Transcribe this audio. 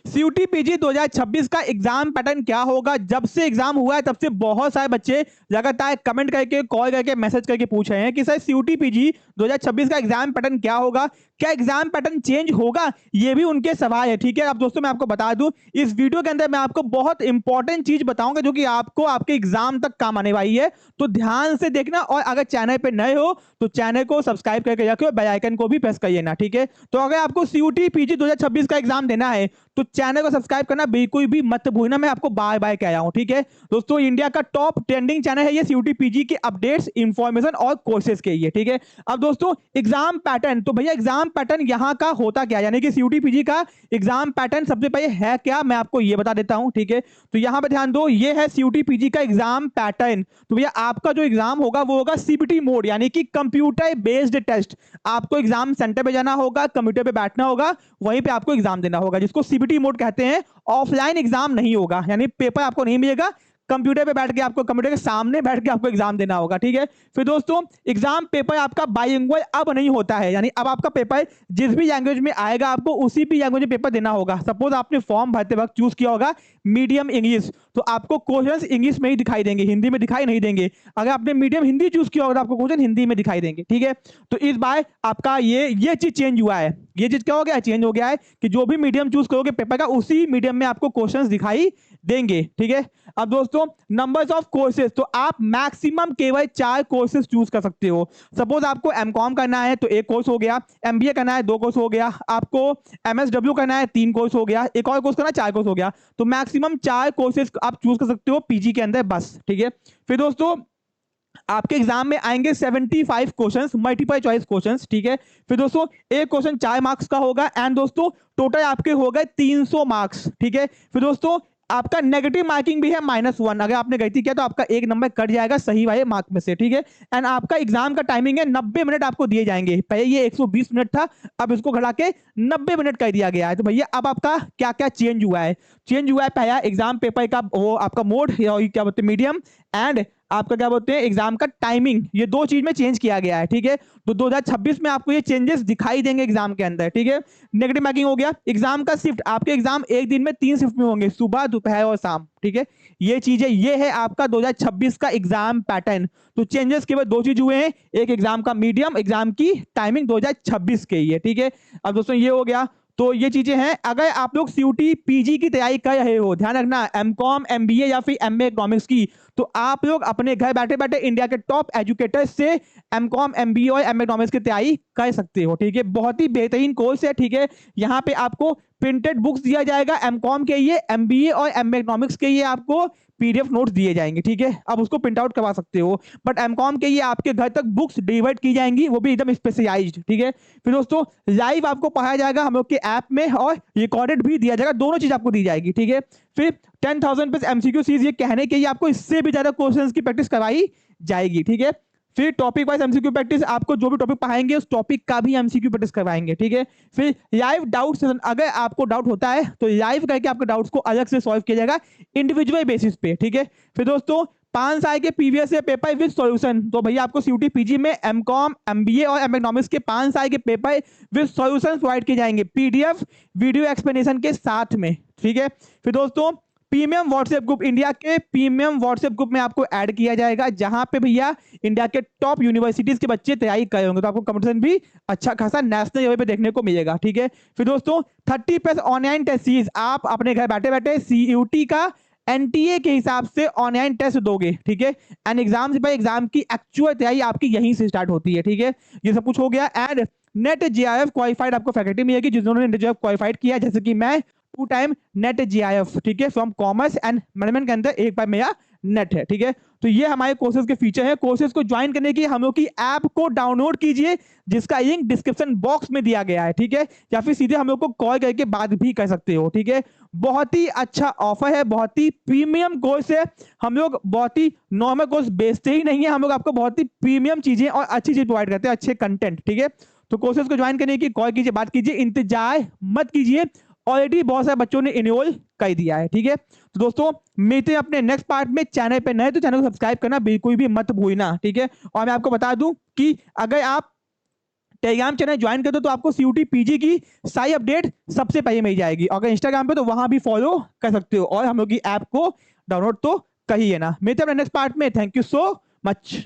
CUT PG 2026 का exam pattern क्या होगा। जब से एग्जाम हुआ है तब से बहुत सारे बच्चे लगातार कमेंट करके, कॉल करके, मैसेज करके पूछ रहे हैं कि सर सीयूटी पीजी 2026 का एग्जाम पैटर्न क्या होगा, क्या एग्जाम पैटर्न चेंज होगा, ये भी उनके सवाल है। ठीक है, अब दोस्तों मैं आपको बता दूं, इस वीडियो के अंदर मैं आपको बहुत इंपॉर्टेंट चीज बताऊंगा जो कि आपको आपके एग्जाम तक काम आने वाली है, तो ध्यान से देखना। और अगर चैनल पे नए हो तो चैनल को सब्सक्राइब करके रखियो, बेल आइकन को भी प्रेस करिए ना। ठीक है, तो अगर आपको सीयूटी पीजी 2026 का एग्जाम देना है तो चैनल को सब्सक्राइब करना बिल्कुल भी मत भूलना, मैं आपको बार बार कह रहा हूं। ठीक है दोस्तों, इंडिया का टॉप ट्रेंडिंग चैनल है ये सीयूटी पीजी के अपडेट्स, इंफॉर्मेशन और कोर्सेज के लिए। ठीक है, अब दोस्तों एग्जाम पैटर्न, तो भैया एग्जाम पैटर्न यहाँ का होता क्या, यानी कि सीयूटी पीजी का एग्जाम पैटर्न सबसे पहले है क्या, मैं आपको ये बता देता हूं। ठीक है, तो यहाँ पे ध्यान दो, ये है सीयूटी पीजी का एग्जाम पैटर्न। तो भैया आपका जो एग्जाम होगा वो होगा सीबीटी मोड, यानी कि कंप्यूटर बेस्ड टेस्ट। आपको एग्जाम सेंटर पे जाना होगा, कंप्यूटर पे बैठना होगा, वहीं पे आपको एग्जाम देना होगा, जिसको सीबीटी मोड कहते हैं। ऑफलाइन एग्जाम नहीं होगा, यानी पेपर आपको नहीं मिलेगा, कंप्यूटर पे बैठ के आपको, कंप्यूटर के सामने बैठ के आपको एग्जाम देना होगा। ठीक है, फिर दोस्तों एग्जाम पेपर आपका बाइलिंगुअल अब नहीं होता है, यानी अब आपका पेपर जिस भी लैंग्वेज में आएगा आपको उसी भी लैंग्वेज में पेपर देना होगा। सपोज आपने फॉर्म भरते वक्त चूज किया होगा मीडियम इंग्लिश, तो आपको क्वेश्चंस इंग्लिश में ही दिखाई देंगे, हिंदी में दिखाई नहीं देंगे। अगर आपने मीडियम हिंदी चूज किया होगा तो आपको क्वेश्चन हिंदी में दिखाई देंगे। ठीक है, तो इस बार आपका ये चीज चेंज हुआ है। ये चीज क्या हो गया, चेंज हो गया है कि जो भी मीडियम चूज करोगे पेपर का उसी मीडियम में आपको क्वेश्चंस दिखाई देंगे। ठीक है, अब दोस्तों नंबर्स ऑफ कोर्सेज, तो आप मैक्सिमम केवल 4 कोर्सेज चूज कर सकते हो। सपोज आपको एमकॉम करना है तो 1 कोर्स हो गया, एमबीए करना है 2 कोर्स हो गया, आपको एमएसडब्ल्यू करना है 3 कोर्स हो गया, एक और कोर्स करना है 4 कोर्स हो गया। तो मैक्सिमम 4 कोर्सेज आप चूज कर सकते हो पीजी के अंदर बस। ठीक है, फिर दोस्तों आपके एग्जाम में आएंगे 75 क्वेश्चंस, मल्टीपल चॉइस क्वेश्चंस। ठीक है, फिर दोस्तों एक क्वेश्चन 4 मार्क्स का होगा, एंड दोस्तों टोटल आपके हो गए 300 मार्क्स। ठीक है, फिर दोस्तों आपका नेगेटिव मार्किंग भी है -1, अगर आपने गलती किया तो आपका 1 नंबर कट जाएगा सही वाले मार्क में से। ठीक है, एंड आपका एग्जाम का टाइमिंग है 90 मिनट आपको दिए जाएंगे, पहले ये 120 मिनट था, अब इसको घटा के 90 मिनट कर दिया गया है। तो भैया अब आपका क्या क्या चेंज हुआ है, चेंज हुआ है पहला एग्जाम पेपर का वो आपका मोड, या क्या बोलते हैं मीडियम, एंड आपका क्या बोलते हैं एग्जाम का टाइमिंग, ये 2 चीज में चेंज किया गया है। ठीक है, तो 2026 में आपको ये चेंजेस दिखाई देंगे एग्जाम के अंदर। ठीक है, नेगेटिव मार्किंग हो गया, एग्जाम का शिफ्ट, आपके एग्जाम एक दिन में 3 शिफ्ट में होंगे, सुबह, दोपहर और शाम। ठीक है, ये चीजें, ये है आपका 2026 का एग्जाम पैटर्न। तो चेंजेस केवल 2 चीज हुए हैं, एक एग्जाम का मीडियम, एग्जाम की टाइमिंग 2026 के लिए। ठीक है, अब दोस्तों ये हो गया, तो ये चीजें हैं। अगर आप लोग सीयूटी पीजी की तैयारी कर रहे हो, ध्यान रखना, एमकॉम, एमबीए या फिर एमए इकोनॉमिक्स की, तो आप लोग अपने घर बैठे बैठे इंडिया के टॉप एजुकेटर्स से एमकॉम, एमबीए और एमए इकोनॉमिक्स की तैयारी कर सकते हो। ठीक है, बहुत ही बेहतरीन कोर्स है। ठीक है, यहाँ पे आपको प्रिंटेड बुक्स दिया जाएगा, एमकॉम के लिए, एमबीए और एमए इकोनॉमिक्स के लिए आपको पीडीएफ नोट्स दिए जाएंगे। ठीक है, अब उसको प्रिंट आउट करवा सकते हो, बट एमकॉम के लिए आपके घर तक बुक्स डिलीवर की जाएंगी, वो भी एकदम स्पेशलाइज्ड। ठीक है, फिर दोस्तों लाइव आपको पढ़ाया जाएगा हम लोग के ऐप में, और रिकॉर्डेड भी दिया जाएगा, दोनों चीज आपको दी जाएगी। ठीक है, फिर 10,000 प्लस एमसीक्यू सीरीज, ये कहने के लिए आपको इससे भी ज्यादा क्वेश्चंस की प्रैक्टिस करवाई जाएगी। ठीक है, फिर टॉपिक वाइज एमसीक्यू प्रैक्टिस, आपको जो भी टॉपिक पढ़ाएंगे उस टॉपिक का भी एमसीक्यू प्रैक्टिस करवाएंगे। ठीक है, फिर लाइव डाउट सेशन, अगर आपको डाउट होता है तो लाइव करके आपके डाउट्स को अलग से सॉल्व किया जाएगा इंडिविजुअल बेसिस पे। ठीक है, फिर दोस्तों 5 साल के previous year paper with solution, तो भैया आपको सीयूटी पीजी में एमकॉम, एमबीए और एम इकोनॉमिक्स के 5 साल के पेपर विद सॉल्यूशन प्रोवाइड किए जाएंगे, पीडीएफ वीडियो एक्सप्लेनेशन के साथ में। ठीक है, फिर दोस्तों प्रीमियम व्हाट्सएप ग्रुप, इंडिया के प्रीमियम व्हाट्सएप ग्रुप में आपको ऐड किया जाएगा, जहां पे भैया इंडिया के टॉप यूनिवर्सिटीज के बच्चे तैयारी कर होंगे, तो आपको कंपटीशन भी अच्छा खासा नेशनल लेवल पे देखने को मिलेगा। ठीक है, फिर दोस्तों 30 प्लस ऑनलाइन टेस्ट सीरीज, आप अपने घर बैठे बैठे सीयूटी का एनटीए के हिसाब से ऑनलाइन टेस्ट दोगे। ठीक है, एंड एग्जाम से पहले एग्जाम की एक्चुअल तैयारी आपकी यहीं से स्टार्ट होती है। ठीक है, ये सब कुछ हो गया, एंड नेट जेआईएफ क्वालिफाइड आपको फैकल्टी मिलेगी जिन्होंने नेट जेआईएफ क्वालिफाइड किया, जैसे कि मैं 2 टाइम नेट जेआईएफ। ठीक है, फ्रॉम कॉमर्स एंड मैनेजमेंट के अंदर एक बार मेरा नेट है। ठीक है, तो ये हमारे कोर्सेज के फीचर हैं। कोर्सेज को ज्वाइन करने की हम लोग की ऐप को डाउनलोड कीजिए, जिसका लिंक डिस्क्रिप्शन बॉक्स में दिया गया है। ठीक है, या फिर सीधे हम लोग को कॉल करके बात भी कर सकते हो। ठीक है, बहुत ही अच्छा ऑफर है, बहुत ही प्रीमियम कोर्स है, हम लोग बहुत ही नॉर्मल कोर्स बेचते ही नहीं है, हम लोग आपको बहुत ही प्रीमियम चीजें और अच्छी चीज प्रोवाइड करते हैं, अच्छे कंटेंट। ठीक है, तो कोर्सेज को ज्वाइन करने की कॉल कीजिए, बात कीजिए, इंतजार मत कीजिए, ऑलरेडी बहुत सारे बच्चों ने इनरोल कर दिया है। ठीक है, तो दोस्तों मिलते हैं अपने नेक्स्ट पार्ट में। चैनल पे नए तो चैनल को सब्सक्राइब करना बिल्कुल भी मत भूलना। ठीक है, और मैं आपको बता दूं कि अगर आप टेलीग्राम चैनल ज्वाइन कर दो तो आपको सीयूटी पीजी की सारी अपडेट सबसे पहले मिल जाएगी। अगर इंस्टाग्राम पे तो वहां भी फॉलो कर सकते हो और हम लोग की ऐप को डाउनलोड तो कहिए ना। मिलते हैं नेक्स्ट पार्ट में। Thank you so much.